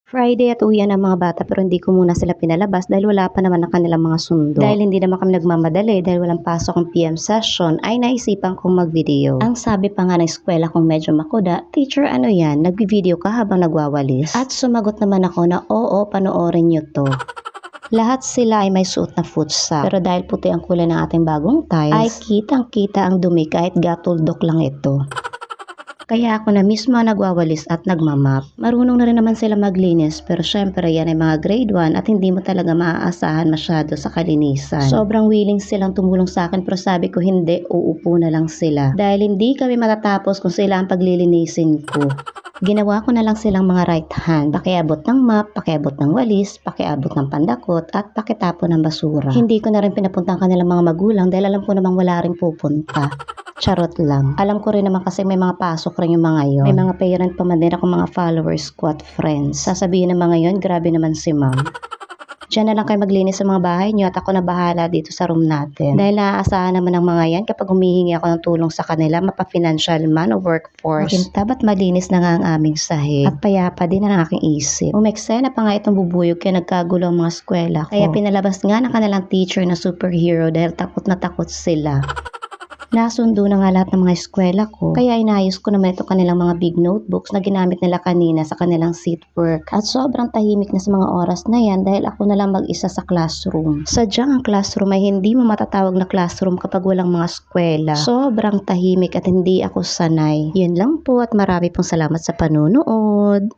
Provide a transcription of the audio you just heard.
Friday at uwian ang mga bata pero hindi ko muna sila pinalabas dahil wala pa naman ang kanilang mga sundo. Dahil hindi naman kami nagmamadali dahil walang pasok ang PM session ay naisipan kong mag-video. Ang sabi pa nga ng eskwela kong medyo makuda, "Teacher, ano yan? Nagbi-video ka habang nagwawalis?" At sumagot naman ako na oo, panoorin nyo to. Lahat sila ay may suot na futsa pero dahil puti ang kulay ng ating bagong tiles ay kitang-kita ang dumi kahit gatuldok lang ito. Kaya ako na mismo ang nagwawalis at nagmamap. Marunong na rin naman sila maglinis pero syempre yan ay mga grade 1 at hindi mo talaga maaasahan masyado sa kalinisan. Sobrang willing silang tumulong sa akin pero sabi ko hindi, uupo na lang sila. Dahil hindi kami matatapos kung sila ang paglilinisin ko. Ginawa ko na lang silang mga right hand, pakiabot ng map, pakiabot ng walis, pakiabot ng pandakot at pakitapon ng basura. Hindi ko na rin pinapunta ang kanilang mga magulang dahil alam ko namang wala rin pupunta. Charot lang. Alam ko rin naman kasi may mga pasok rin yung mga yon. May mga parent pa man din ako mga followers ko at friends. Sasabihin ng mga yon, grabe naman si ma'am. Diyan na lang kayo maglinis sa mga bahay nyo at ako na bahala dito sa room natin. Dahil naaasahan naman ng mga yan kapag humihingi ako ng tulong sa kanila, mapa-financial man o workforce. Makintab at malinis na nga ang aming sahig. At payapa din ang aking isip. Umeksena pa nga itong bubuyog kaya nagkagulo ang mga eskwela ko. Kaya pinalabas nga ng kanilang teacher na superhero dahil takot na takot sila. Nasundo na nga lahat ng mga eskwela ko, kaya inayos ko naman ito kanilang mga big notebooks na ginamit nila kanina sa kanilang seat work. At sobrang tahimik na sa mga oras na yan dahil ako na lang mag-isa sa classroom. Sadyang ang classroom ay hindi mo matatawag na classroom kapag walang mga eskwela. Sobrang tahimik at hindi ako sanay. Yun lang po at marami pong salamat sa panunood.